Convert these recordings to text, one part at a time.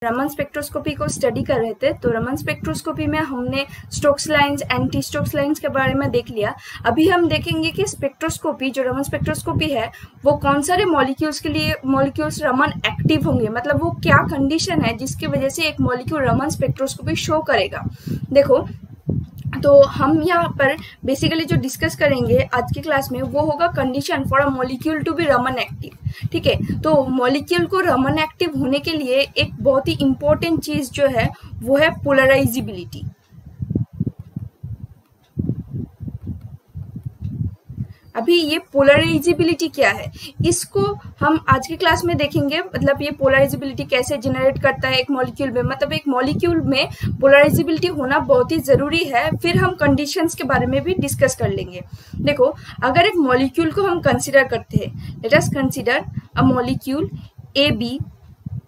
Raman spectroscopy को study कर रहे थे, तो रमन स्पेक्ट्रोस्कोपी में हमने Stokes lines, anti Stokes lines के बारे में देख लिया। अभी हम देखेंगे कि स्पेक्ट्रोस्कोपी, जो रमन स्पेक्ट्रोस्कोपी है, वो कौन सारे मॉलिक्यूल्स के लिए मॉलिक्यूल्स रमन एक्टिव होंगे, मतलब वो क्या कंडीशन है जिसकी वजह से एक मॉलिक्यूल रमन स्पेक्ट्रोस्कोपी शो करेगा। देखो, तो हम यहाँ पर बेसिकली जो डिस्कस करेंगे आज की क्लास में वो होगा condition for a molecule to be Raman active. ठीक है, तो मॉलिक्यूल को रमन एक्टिव होने के लिए एक बहुत ही इंपॉर्टेंट चीज जो है वो है पोलराइजिबिलिटी। अभी ये पोलराइजिबिलिटी क्या है, इसको हम आज की क्लास में देखेंगे। मतलब ये पोलराइजिबिलिटी कैसे जनरेट करता है एक मॉलिक्यूल में, मतलब एक मॉलिक्यूल में पोलराइजिबिलिटी होना बहुत ही जरूरी है। फिर हम कंडीशंस के बारे में भी डिस्कस कर लेंगे। देखो, अगर एक मॉलिक्यूल को हम कंसिडर करते हैं, let us consider a molecule A B.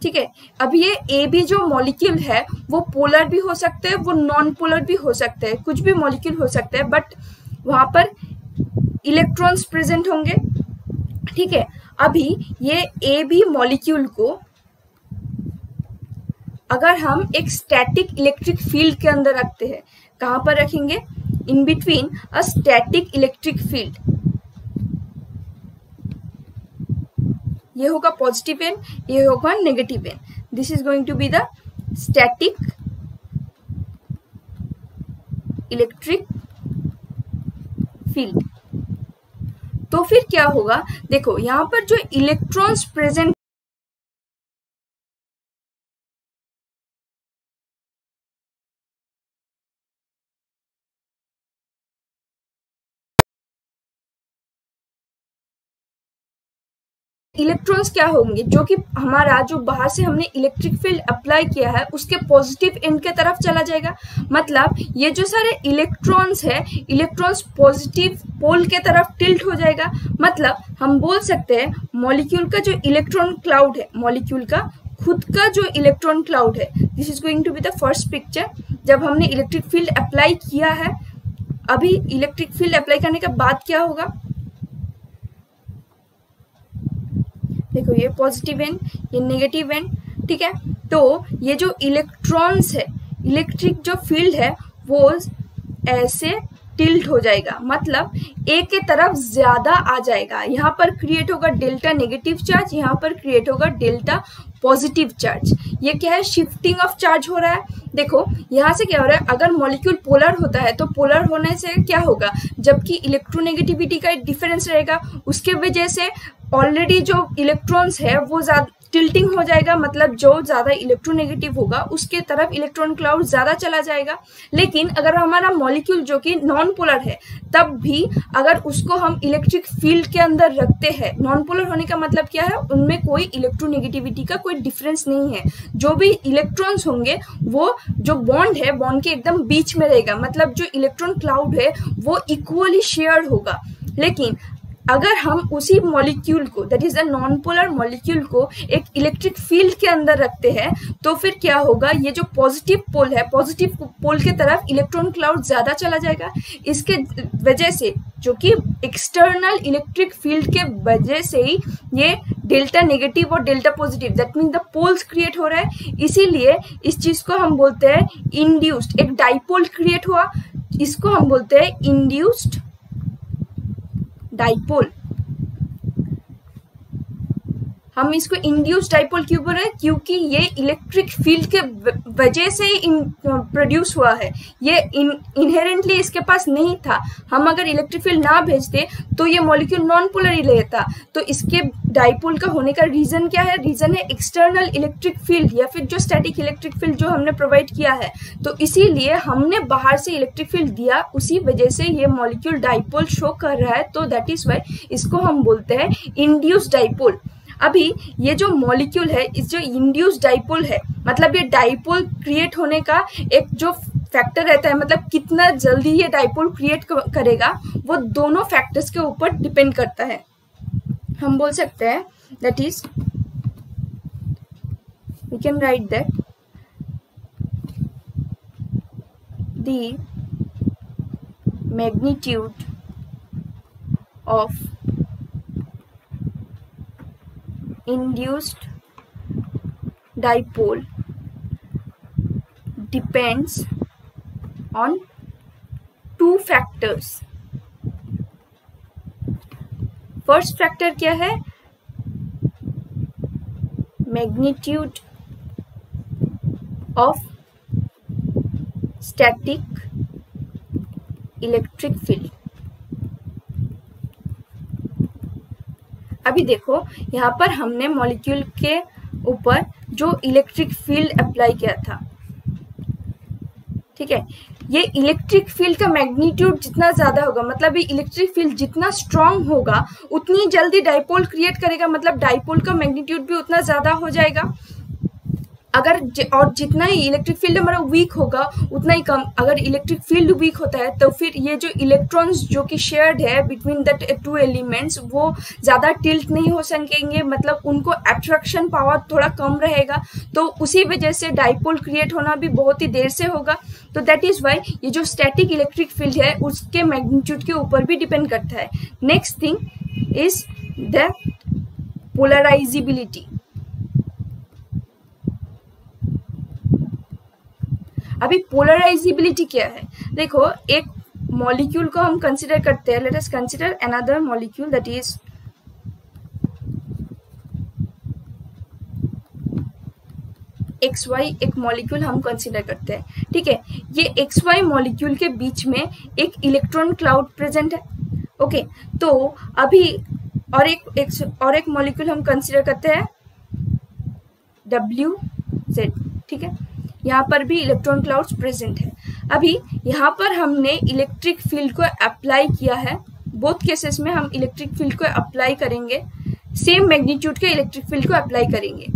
ठीक है, अब ये ए बी जो मॉलिक्यूल है वो पोलर भी हो सकते हैं, वो नॉन पोलर भी हो सकते हैं, कुछ भी मॉलिक्यूल हो सकते हैं, बट वहां पर इलेक्ट्रॉन्स प्रेजेंट होंगे। ठीक है, अभी ये ए बी मॉलिक्यूल को अगर हम एक स्टैटिक इलेक्ट्रिक फील्ड के अंदर रखते हैं, कहां पर रखेंगे? In between a static electric field. ये होगा पॉजिटिव एन, ये होगा negative end. This is going to be the static electric field. तो फिर क्या होगा? देखो, यहां पर जो इलेक्ट्रॉन्स प्रेजेंट इलेक्ट्रॉन्स क्या होंगे, जो कि हमारा जो बाहर से हमने इलेक्ट्रिक फील्ड अप्लाई किया है उसके पॉजिटिव एंड के तरफ चला जाएगा। मतलब ये जो सारे इलेक्ट्रॉन्स है, इलेक्ट्रॉन्स पॉजिटिव पोल के तरफ टिल्ट हो जाएगा। मतलब हम बोल सकते हैं मॉलिक्यूल का जो इलेक्ट्रॉन क्लाउड है, मॉलिक्यूल का खुद का जो इलेक्ट्रॉन क्लाउड है, this is going to be the first picture जब हमने इलेक्ट्रिक फील्ड अप्लाई किया है। अभी इलेक्ट्रिक फील्ड अप्लाई करने के बाद क्या होगा? देखो, ये पॉजिटिव एंड, ये नेगेटिव एंड। ठीक है, तो ये जो इलेक्ट्रॉन्स है, इलेक्ट्रिक जो फील्ड है वो ऐसे टिल्ट हो जाएगा, मतलब ए के तरफ ज्यादा आ जाएगा। यहाँ पर क्रिएट होगा डेल्टा नेगेटिव चार्ज, यहाँ पर क्रिएट होगा डेल्टा पॉजिटिव चार्ज। ये क्या है? शिफ्टिंग ऑफ चार्ज हो रहा है। देखो, यहाँ से क्या हो रहा है, अगर मॉलिक्यूल पोलर होता है तो पोलर होने से क्या होगा, जबकि इलेक्ट्रोनेगेटिविटी का एक डिफरेंस रहेगा, उसके वजह से ऑलरेडी जो इलेक्ट्रॉन्स है वो ज्यादा टिल्टिंग हो जाएगा। मतलब जो ज्यादा इलेक्ट्रोनेगेटिव होगा उसके तरफ इलेक्ट्रॉन क्लाउड ज्यादा चला जाएगा। लेकिन अगर हमारा मॉलिक्यूल जो कि नॉन पोलर है, तब भी अगर उसको हम इलेक्ट्रिक फील्ड के अंदर रखते हैं, नॉन पोलर होने का मतलब क्या है, उनमें कोई इलेक्ट्रोनेगेटिविटी का कोई डिफरेंस नहीं है। जो भी इलेक्ट्रॉन्स होंगे वो जो बॉन्ड है, बॉन्ड के एकदम बीच में रहेगा। मतलब जो इलेक्ट्रॉन क्लाउड है वो इक्वली शेयर्ड होगा। लेकिन अगर हम उसी मॉलिक्यूल को, that is a non polar molecule को, एक इलेक्ट्रिक फील्ड के अंदर रखते हैं, तो फिर क्या होगा? ये जो पॉजिटिव पोल है, पॉजिटिव पोल के तरफ इलेक्ट्रॉन क्लाउड ज्यादा चला जाएगा। इसके वजह से, जो कि एक्सटर्नल इलेक्ट्रिक फील्ड के वजह से ही ये डेल्टा नेगेटिव और delta positive, that mean the poles create हो रहा है। इसीलिए इस चीज को हम बोलते हैं इंड्यूस्ड, एक डाइपोल क्रिएट हुआ, इसको हम बोलते हैं इंड्यूस्ड डाइपोल। हम इसको इंड्यूस डाइपोल क्यों बोल रहे हैं? क्योंकि ये इलेक्ट्रिक फील्ड के वजह से प्रोड्यूस हुआ है, ये इनहेरेंटली इसके पास नहीं था। हम अगर इलेक्ट्रिक फील्ड ना भेजते तो ये मॉलिक्यूल नॉन पोलर ही रहता। तो इसके डाइपोल का होने का रीजन क्या है? रीजन है एक्सटर्नल इलेक्ट्रिक फील्ड या फिर जो स्टैटिक इलेक्ट्रिक फील्ड जो हमने प्रोवाइड किया है। तो इसीलिए हमने बाहर से इलेक्ट्रिक फील्ड दिया, उसी वजह से ये मॉलिक्यूल डाइपोल शो कर रहा है। तो दैट इज वाई इसको हम बोलते हैं इंड्यूस डाइपोल। अभी ये जो मॉलिक्यूल है, इस जो इंड्यूस डाइपोल है, मतलब ये डाइपोल क्रिएट होने का एक जो फैक्टर रहता है, मतलब कितना जल्दी ये डाइपोल क्रिएट करेगा, वो दोनों फैक्टर्स के ऊपर डिपेंड करता है। हम बोल सकते हैं that is, we can write that the magnitude of induced dipole depends on two factors. First factor क्या है? Magnitude of static electric field. अभी देखो यहाँ पर हमने मॉलिक्यूल के ऊपर जो इलेक्ट्रिक फील्ड अप्लाई किया था, ठीक है, ये इलेक्ट्रिक फील्ड का मैग्नीट्यूड जितना ज्यादा होगा, मतलब ये इलेक्ट्रिक फील्ड जितना स्ट्रांग होगा उतनी जल्दी डाइपोल क्रिएट करेगा, मतलब डाइपोल का मैग्नीट्यूड भी उतना ज्यादा हो जाएगा। अगर और जितना ही इलेक्ट्रिक फील्ड हमारा वीक होगा उतना ही कम। अगर इलेक्ट्रिक फील्ड वीक होता है तो फिर ये जो इलेक्ट्रॉन्स जो कि शेयर्ड है बिटवीन दैट टू एलिमेंट्स वो ज़्यादा टिल्ट नहीं हो सकेंगे, मतलब उनको अट्रैक्शन पावर थोड़ा कम रहेगा, तो उसी वजह से डाइपोल क्रिएट होना भी बहुत ही देर से होगा। तो दैट इज वाई ये जो स्टैटिक इलेक्ट्रिक फील्ड है उसके मैग्नीट्यूड के ऊपर भी डिपेंड करता है। Next thing is the polarisability. अभी पोलराइजिबिलिटी क्या है? देखो एक मॉलिक्यूल को हम कंसिडर करते हैं, let us consider another molecule that is XY। एक मॉलिक्यूल हम कंसिडर करते हैं, ठीक है, ये XY मॉलिक्यूल के बीच में एक इलेक्ट्रॉन क्लाउड प्रेजेंट है। ओके, तो अभी और एक मॉलिक्यूल हम कंसिडर करते हैं WZ, ठीक है, यहाँ पर भी इलेक्ट्रॉन क्लाउड्स प्रेजेंट है। अभी यहाँ पर हमने इलेक्ट्रिक फील्ड को अप्लाई किया है, बोथ केसेस में हम इलेक्ट्रिक फील्ड को अप्लाई करेंगे, सेम मैग्नीट्यूड के इलेक्ट्रिक फील्ड को अप्लाई करेंगे।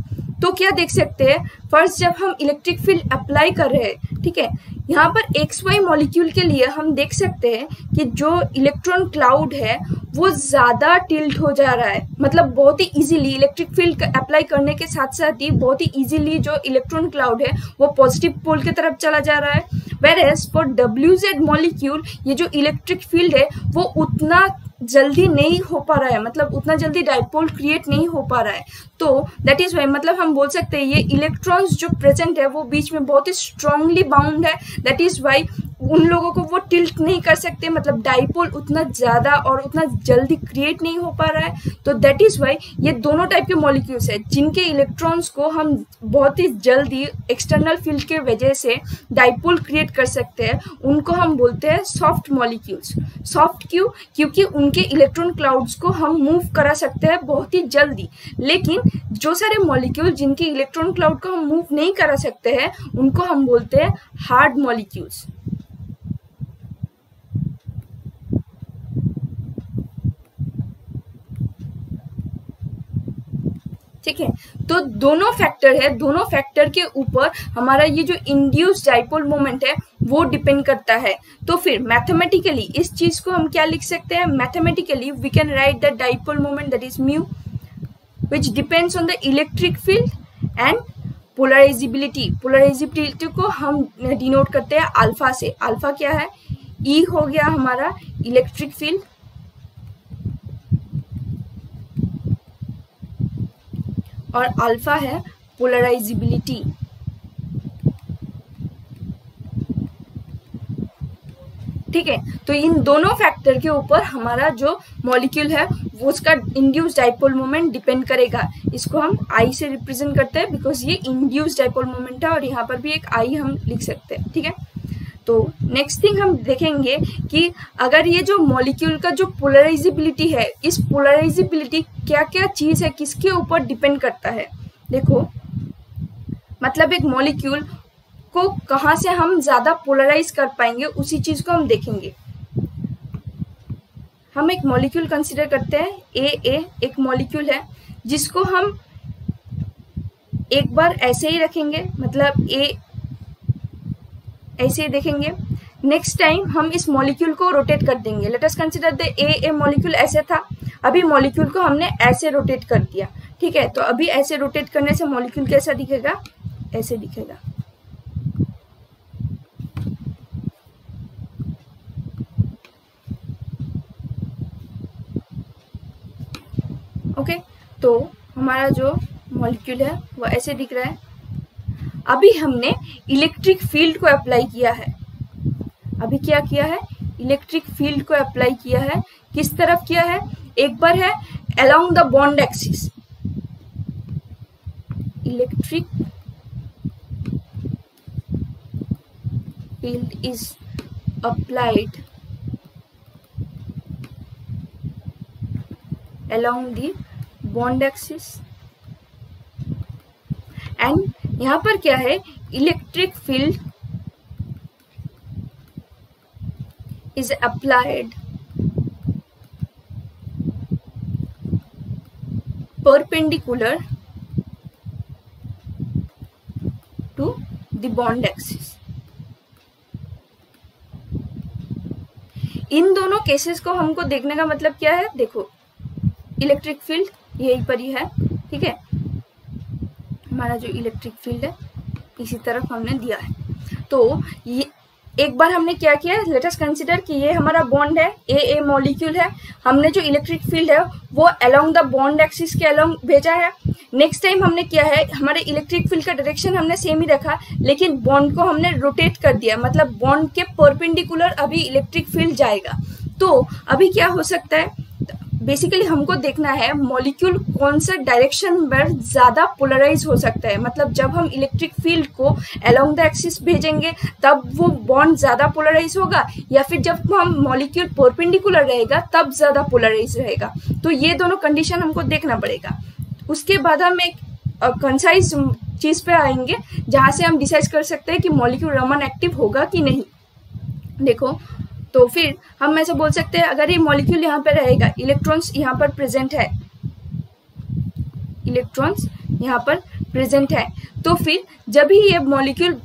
तो क्या देख सकते हैं, फर्स्ट जब हम इलेक्ट्रिक फील्ड अप्लाई कर रहे हैं, ठीक है, यहाँ पर XY मॉलिक्यूल के लिए हम देख सकते हैं कि जो इलेक्ट्रॉन क्लाउड है वो ज्यादा टिल्ट हो जा रहा है, मतलब बहुत ही इजीली इलेक्ट्रिक फील्ड अप्लाई करने के साथ साथ ही बहुत ही इजीली जो इलेक्ट्रॉन क्लाउड है वो पॉजिटिव पोल की तरफ चला जा रहा है। वेयरएज फॉर WZ मॉलिक्यूल ये जो इलेक्ट्रिक फील्ड है वो उतना जल्दी नहीं हो पा रहा है, मतलब उतना जल्दी डाइपोल क्रिएट नहीं हो पा रहा है। तो दैट इज वाई, मतलब हम बोल सकते हैं ये इलेक्ट्रॉन्स जो प्रेजेंट है वो बीच में बहुत ही स्ट्रांगली बाउंड है, दैट इज वाई उन लोगों को वो टिल्ट नहीं कर सकते, मतलब डाइपोल उतना ज्यादा और उतना जल्दी क्रिएट नहीं हो पा रहा है। तो दैट इज वाई ये दोनों टाइप के मॉलिक्यूल्स है जिनके इलेक्ट्रॉन्स को हम बहुत ही जल्दी एक्सटर्नल फील्ड के वजह से डाइपोल क्रिएट कर सकते हैं, उनको हम बोलते हैं सॉफ्ट मॉलिक्यूल्स। सॉफ्ट क्यों? क्योंकि उनके इलेक्ट्रॉन क्लाउड्स को हम मूव करा सकते हैं बहुत ही जल्दी। लेकिन जो सारे मॉलिक्यूल जिनके इलेक्ट्रॉन क्लाउड को हम मूव नहीं करा सकते हैं उनको हम बोलते हैं हार्ड मॉलिक्यूल्स। ठीक है, तो दोनों फैक्टर है, दोनों फैक्टर के ऊपर हमारा ये जो इंड्यूस्ड डाइपोल मोमेंट है वो डिपेंड करता है। तो फिर मैथमेटिकली इस चीज को हम क्या लिख सकते हैं? Mathematically we can write the dipole moment that is mu which depends on the electric field and polarizability. Polarizability को हम डिनोट करते हैं अल्फा से। अल्फा क्या है? E हो गया हमारा इलेक्ट्रिक फील्ड और अल्फा है पोलराइजिबिलिटी। ठीक है, तो इन दोनों फैक्टर के ऊपर हमारा जो मॉलिक्यूल है वो उसका इंड्यूस्ड डाइपोल मोमेंट डिपेंड करेगा। इसको हम I से रिप्रेजेंट करते हैं बिकॉज ये इंड्यूस्ड डाइपोल मोमेंट है और यहाँ पर भी एक I हम लिख सकते हैं। ठीक है, तो नेक्स्ट थिंग हम देखेंगे कि अगर ये जो मॉलिक्यूल का जो पोलराइजिबिलिटी है, इस पोलराइजिबिलिटी क्या क्या चीज है, किसके ऊपर डिपेंड करता है। देखो, मतलब एक मॉलिक्यूल को कहाँ से हम ज्यादा पोलराइज कर पाएंगे उसी चीज को हम देखेंगे। हम एक मॉलिक्यूल कंसीडर करते हैं AA, एक मॉलिक्यूल है जिसको हम एक बार ऐसे ही रखेंगे, मतलब A ऐसे ही देखेंगे। नेक्स्ट टाइम हम इस मॉलिक्यूल को रोटेट कर देंगे। Let us consider the A molecule ऐसे था, अभी मॉलिक्यूल को हमने ऐसे रोटेट कर दिया। ठीक है, तो अभी ऐसे रोटेट करने से मॉलिक्यूल कैसा दिखेगा? ऐसे दिखेगा। ओके, तो हमारा जो मॉलिक्यूल है वो ऐसे दिख रहा है। अभी हमने इलेक्ट्रिक फील्ड को अप्लाई किया है। अभी क्या किया है, इलेक्ट्रिक फील्ड को अप्लाई किया है। किस तरफ किया है, एक बार है along the bond axis, electric field is applied along the bond axis and यहाँ पर क्या है, electric field is applied perpendicular to the bond axis। इन दोनों केसेस को हमको देखने का मतलब क्या है, देखो इलेक्ट्रिक फील्ड यहीं पर ही है, ठीक है, हमारा जो इलेक्ट्रिक फील्ड है इसी तरफ हमने दिया है। तो ये एक बार हमने क्या किया, लेट अस कंसीडर कि ये हमारा बॉन्ड है, ए मॉलिक्यूल है, हमने जो इलेक्ट्रिक फील्ड है वो अलोंग द बॉन्ड एक्सिस के अलोंग भेजा है। नेक्स्ट टाइम हमने किया है, हमारे इलेक्ट्रिक फील्ड का डायरेक्शन हमने सेम ही रखा, लेकिन बॉन्ड को हमने रोटेट कर दिया, मतलब बॉन्ड के परपेंडिकुलर अभी इलेक्ट्रिक फील्ड जाएगा। तो अभी क्या हो सकता है, बेसिकली हमको देखना है मॉलिक्यूल कौन सा डायरेक्शन में ज्यादा पोलराइज हो सकता है, मतलब जब हम इलेक्ट्रिक फील्ड को अलोंग द एक्सिस भेजेंगे तब वो बॉन्ड ज्यादा पोलराइज होगा, या फिर जब हम मॉलिक्यूल परपेंडिकुलर रहेगा तब ज्यादा पोलराइज रहेगा। तो ये दोनों कंडीशन हमको देखना पड़ेगा। उसके बाद हम एक कंसाइज चीज पे आएंगे जहां से हम डिसाइड कर सकते हैं कि मॉलिक्यूल रमन एक्टिव होगा कि नहीं। देखो, तो फिर हम ऐसा बोल सकते हैं, अगर ये मॉलिक्यूल यहाँ पे रहेगा, इलेक्ट्रॉन्स यहाँ पर प्रेजेंट है, इलेक्ट्रॉन्स यहाँ पर प्रेजेंट है, तो फिर जब ही ये मॉलिक्यूल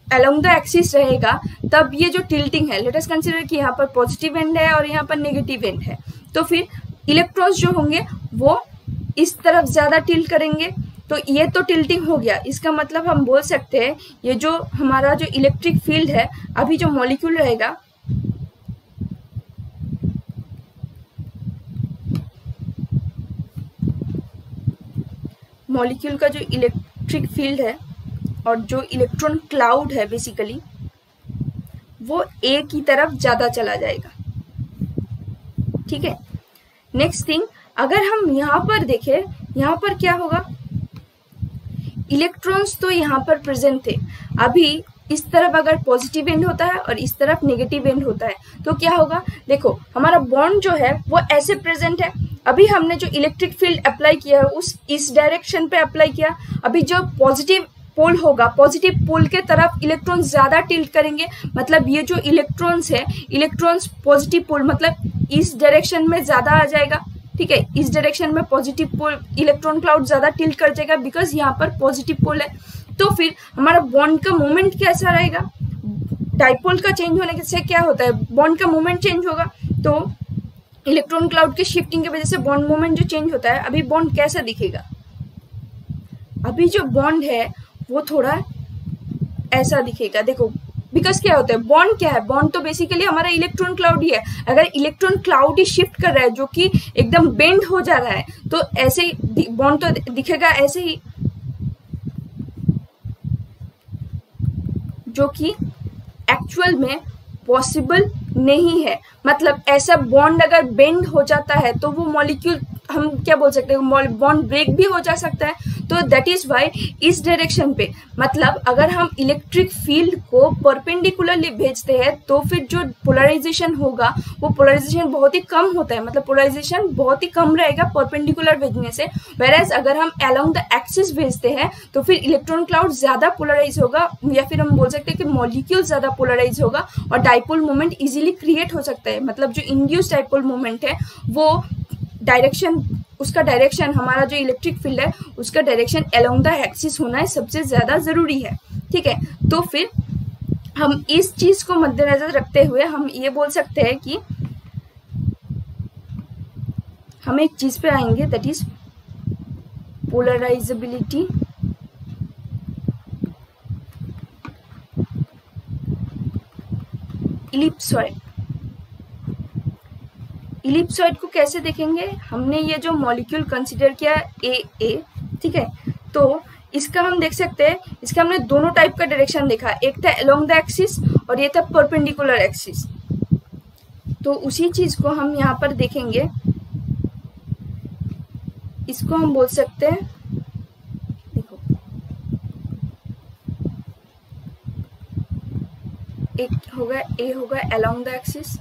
अलोंग द एक्सिस रहेगा तब ये जो टिल्टिंग है, लेट अस कंसीडर कि यहाँ पर पॉजिटिव एंड है और यहाँ पर नेगेटिव एंड है, तो फिर इलेक्ट्रॉन्स जो होंगे वो इस तरफ ज्यादा टिल्ट करेंगे। तो ये तो टिल्टिंग हो गया, इसका मतलब हम बोल सकते हैं ये जो हमारा जो इलेक्ट्रिक फील्ड है, अभी जो मॉलिक्यूल रहेगा मॉलिक्यूल का जो इलेक्ट्रिक फील्ड है और जो इलेक्ट्रॉन क्लाउड है बेसिकली वो ए की तरफ ज्यादा चला जाएगा, ठीक है। नेक्स्ट थिंग, अगर हम यहाँ पर देखें, यहाँ पर क्या होगा, इलेक्ट्रॉन्स तो यहाँ पर प्रेजेंट थे, अभी इस तरफ अगर पॉजिटिव एंड होता है और इस तरफ नेगेटिव एंड होता है तो क्या होगा, देखो हमारा बॉन्ड जो है वो ऐसे प्रेजेंट है, अभी हमने जो इलेक्ट्रिक फील्ड अप्लाई किया है उस इस डायरेक्शन पे अप्लाई किया, अभी जो पॉजिटिव पोल होगा, पॉजिटिव पोल के तरफ इलेक्ट्रॉन ज्यादा टिल्ट करेंगे, मतलब ये जो इलेक्ट्रॉन्स है, इलेक्ट्रॉन्स पॉजिटिव पोल मतलब इस डायरेक्शन में ज्यादा आ जाएगा, ठीक है, इस डायरेक्शन में पॉजिटिव पोल इलेक्ट्रॉन क्लाउड ज्यादा टिल्ट कर जाएगा बिकॉज यहाँ पर पॉजिटिव पोल है। तो फिर हमारा बॉन्ड का मोमेंट कैसा रहेगा, डाइपोल का चेंज होने से क्या होता है, बॉन्ड का मोमेंट चेंज होगा, तो इलेक्ट्रॉन क्लाउड के शिफ्टिंग की वजह से बॉन्ड मोमेंट जो चेंज होता है, अभी बॉन्ड कैसा दिखेगा, अभी जो बॉन्ड है वो थोड़ा ऐसा दिखेगा। देखो बिकॉज क्या होता है, बॉन्ड क्या है, बॉन्ड तो बेसिकली हमारा इलेक्ट्रॉन क्लाउड ही है, अगर इलेक्ट्रॉन क्लाउड ही शिफ्ट कर रहा है जो कि एकदम बेंड हो जा रहा है तो ऐसे ही बॉन्ड तो दिखेगा ऐसे ही, जो कि एक्चुअल में पॉसिबल नहीं है। मतलब ऐसा बॉन्ड अगर बेंड हो जाता है तो वो मॉलिक्यूल हम क्या बोल सकते हैं, बॉन्ड ब्रेक भी हो जा सकता है। तो दैट इज वाई इस डायरेक्शन पे, मतलब अगर हम इलेक्ट्रिक फील्ड को परपेंडिकुलरली भेजते हैं तो फिर जो पोलराइजेशन होगा वो पोलराइजेशन बहुत ही कम होता है, मतलब पोलराइजेशन बहुत ही कम रहेगा परपेंडिकुलर भेजने से। वेयरएज अगर हम अलोंग द एक्सिस भेजते हैं तो फिर इलेक्ट्रॉन क्लाउड ज्यादा पोलराइज होगा, या फिर हम बोल सकते हैं कि मॉलिक्यूल ज्यादा पोलराइज होगा और डाइपोल मोमेंट इजीली क्रिएट हो सकता है। मतलब जो इंड्यूस डाइपोल मोमेंट है वो डायरेक्शन, उसका डायरेक्शन, हमारा जो इलेक्ट्रिक फील्ड है उसका डायरेक्शन अलोंग द एक्सिस होना है सबसे ज्यादा जरूरी है, ठीक है। तो फिर हम इस चीज को मद्देनजर रखते हुए हम ये बोल सकते हैं कि हम एक चीज पे आएंगे, that is polarisability ellipsoid. Ellipsoid को कैसे देखेंगे, हमने ये जो मॉलिक्यूल कंसीडर किया ए, ठीक है, तो इसका हम देख सकते हैं, इसका हमने दोनों टाइप का डायरेक्शन देखा, एक था अलोंग द एक्सिस और ये था परपेंडिकुलर एक्सिस। तो उसी चीज को हम यहाँ पर देखेंगे, इसको हम बोल सकते हैं, देखो एक होगा ए होगा अलोंग द एक्सिस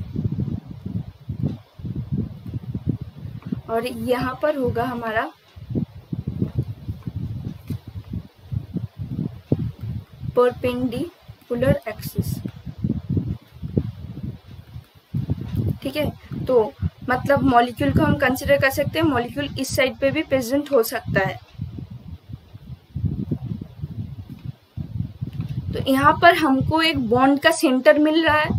और यहाँ पर होगा हमारा परपेंडिकुलर एक्सिस। ठीक है, तो मतलब मॉलिक्यूल को हम कंसिडर कर सकते हैं, मॉलिक्यूल इस साइड पे भी प्रेजेंट हो सकता है। तो यहाँ पर हमको एक बॉन्ड का सेंटर मिल रहा है,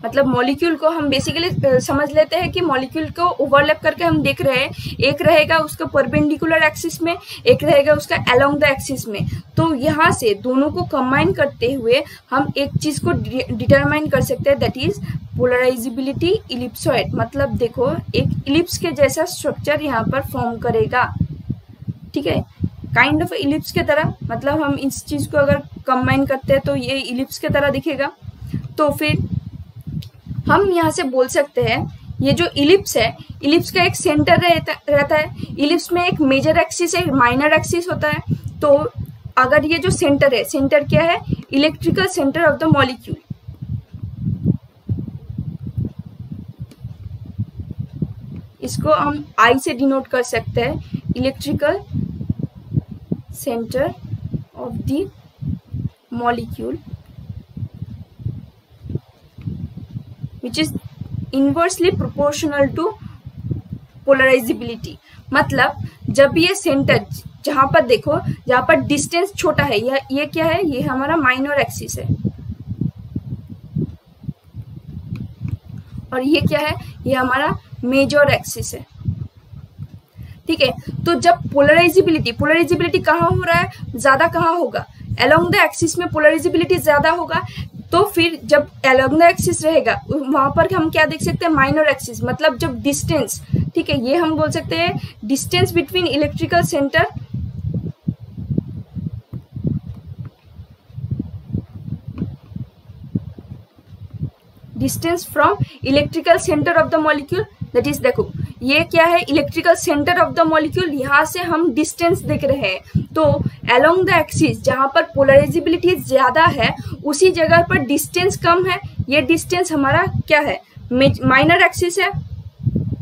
मतलब मॉलिक्यूल को हम बेसिकली समझ लेते हैं कि मॉलिक्यूल को ओवरलैप करके हम देख रहे हैं, एक रहेगा उसका परपेंडिकुलर एक्सिस में, एक रहेगा उसका अलोंग द एक्सिस में। तो यहाँ से दोनों को कंबाइन करते हुए हम एक चीज को डिटरमाइन कर सकते हैं, दैट इज पोलराइजिबिलिटी इलिप्सॉइड। मतलब देखो एक इलिप्स के जैसा स्ट्रक्चर यहाँ पर फॉर्म करेगा, ठीक है, काइंड ऑफ इलिप्स के तरह। मतलब हम इस चीज को अगर कंबाइन करते हैं तो ये इलिप्स के तरह दिखेगा। तो फिर हम यहाँ से बोल सकते हैं ये जो इलिप्स है, इलिप्स का एक सेंटर रहता है, इलिप्स में एक मेजर एक्सिस है, माइनर एक्सिस होता है। तो अगर ये जो सेंटर है, सेंटर क्या है, electrical centre of the molecule. इसको हम आई से डिनोट कर सकते हैं, electrical centre of the molecule which is inversely proportional to polarizability। मतलब जब ये सेंटर, जहां पर देखो जहां पर डिस्टेंस छोटा है, ये क्या है, ये हमारा माइनर एक्सिस है और ये क्या है, ये हमारा मेजर एक्सिस है। ठीक है, तो जब पोलराइजिबिलिटी कहाँ हो रहा है, ज्यादा कहाँ होगा, अलोंग द एक्सिस में पोलराइजिबिलिटी ज्यादा होगा। तो फिर जब अलोंग द एक्सिस रहेगा वहां पर हम क्या देख सकते हैं, माइनर एक्सिस। मतलब जब डिस्टेंस, ठीक है, ये हम बोल सकते हैं distance between electrical centre, distance from electrical centre of the molecule, that is, देखो ये क्या है, electrical centre of the molecule, यहाँ से हम डिस्टेंस देख रहे हैं। तो अलोंग द एक्सिस जहां पर पोलराइजिबिलिटी ज्यादा है उसी जगह पर डिस्टेंस कम है। ये डिस्टेंस हमारा क्या है, माइनर एक्सिस है।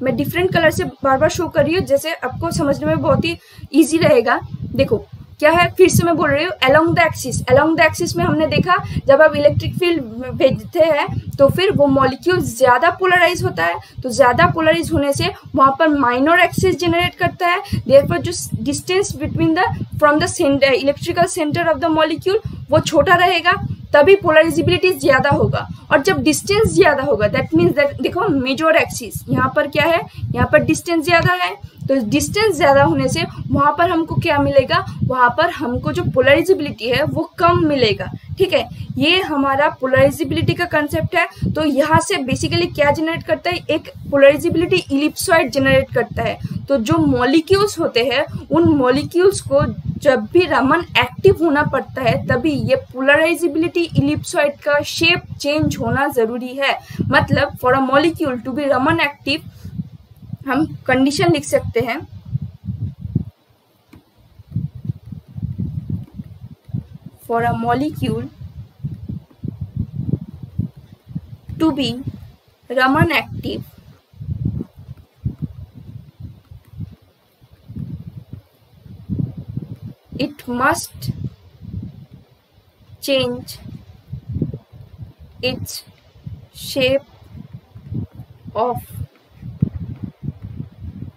मैं डिफरेंट कलर से बार बार शो कर रही हूँ, जैसे आपको समझने में बहुत ही इजी रहेगा। देखो क्या है, फिर से मैं बोल रही हूँ, along the axis. Along the axis में हमने देखा जब आप इलेक्ट्रिक फील्ड भेजते हैं तो फिर वो मॉलिक्यूल ज्यादा पोलराइज होता है। तो ज्यादा पोलराइज होने से वहां पर माइनर एक्सिस जनरेट करता है। देयरफॉर जो distance between the from the centre, electrical centre of the molecule वो छोटा रहेगा, तभी पोलराइजिबिलिटी ज्यादा होगा। और जब डिस्टेंस ज्यादा होगा, दैट मीन्स दैट देखो मेजर एक्सिस, यहाँ पर क्या है, यहाँ पर डिस्टेंस ज्यादा है। तो डिस्टेंस ज्यादा होने से वहां पर हमको क्या मिलेगा, वहां पर हमको जो पोलराइजिबिलिटी है वो कम मिलेगा। ठीक है, ये हमारा पोलराइजिबिलिटी का कंसेप्ट है। तो यहाँ से बेसिकली क्या जनरेट करता है, एक पोलराइजिबिलिटी इलिप्सॉइड जनरेट करता है। तो जो मॉलिक्यूल्स होते हैं उन मॉलिक्यूल्स को जब भी रमन एक्टिव होना पड़ता है तभी ये पोलराइजिबिलिटी इलिप्सॉइड का शेप चेंज होना जरूरी है। मतलब for a molecule to be Raman active हम कंडीशन लिख सकते हैं, for a molecule to be Raman active it must change its shape of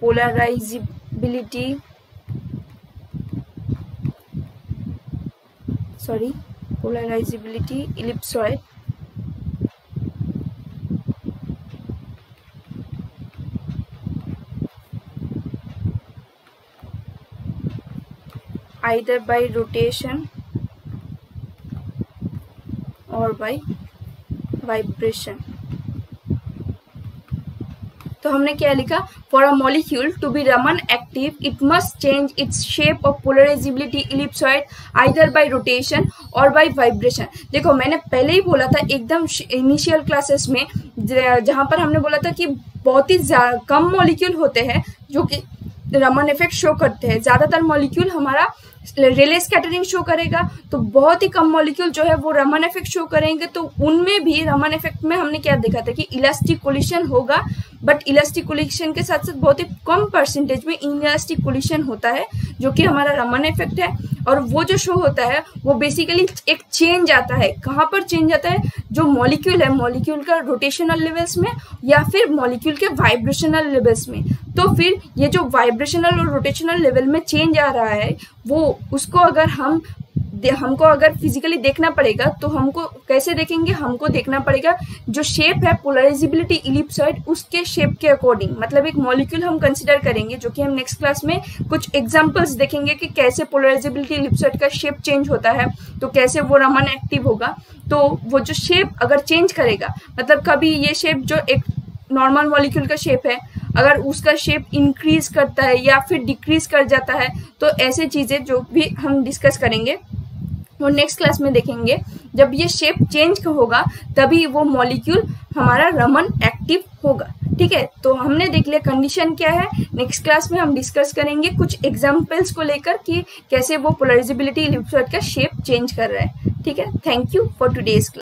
polarizability ellipsoid either by rotation or by vibration। तो हमने क्या लिखा, for a molecule to be Raman active it must change its shape of polarizability ellipsoid either by rotation और by vibration. देखो मैंने पहले ही बोला था एकदम इनिशियल क्लासेस में, जहाँ पर हमने बोला था कि बहुत ही कम मॉलिक्यूल होते हैं जो कि रमन इफेक्ट शो करते हैं। ज़्यादातर मॉलिक्यूल हमारा रेले स्कैटरिंग शो करेगा, तो बहुत ही कम मॉलिक्यूल जो है वो रमन इफेक्ट शो करेंगे। तो उनमें भी रमन इफेक्ट में हमने क्या देखा था कि इलास्टिक कोलिशन होगा, बट इलास्टिक कोलिशन के साथ साथ बहुत ही कम परसेंटेज में इनइलास्टिक कोलिशन होता है जो कि हमारा रमन इफेक्ट है। और वो जो शो होता है वो बेसिकली एक चेंज आता है। कहाँ पर चेंज आता है, जो मॉलिक्यूल है मॉलिक्यूल का रोटेशनल लेवल्स में या फिर मॉलिक्यूल के वाइब्रेशनल लेवल्स में। तो फिर ये जो वाइब्रेशनल और रोटेशनल लेवल में चेंज आ रहा है वो उसको अगर हमको अगर फिजिकली देखना पड़ेगा तो हमको कैसे देखेंगे, हमको देखना पड़ेगा जो शेप है पोलराइजेबिलिटी इलिप्सॉइड उसके शेप के अकॉर्डिंग। मतलब एक मॉलिक्यूल हम कंसिडर करेंगे जो कि हम नेक्स्ट क्लास में कुछ एग्जांपल्स देखेंगे कि कैसे पोलराइजेबिलिटी इलिप्सॉइड का शेप चेंज होता है, तो कैसे वो रमन एक्टिव होगा। तो वो जो शेप अगर चेंज करेगा, मतलब कभी ये शेप जो एक नॉर्मल मॉलिक्यूल का शेप है अगर उसका शेप इंक्रीज करता है या फिर डिक्रीज कर जाता है, तो ऐसे चीजें जो भी हम डिस्कस करेंगे वो नेक्स्ट क्लास में देखेंगे। जब ये शेप चेंज होगा तभी वो मॉलिक्यूल हमारा रमन एक्टिव होगा। ठीक है, तो हमने देख लिया कंडीशन क्या है। नेक्स्ट क्लास में हम डिस्कस करेंगे कुछ एग्जांपल्स को लेकर कि कैसे वो पोलराइजेबिलिटी इलिप्सॉइड का शेप चेंज कर रहा है। ठीक है, thank you for today's class.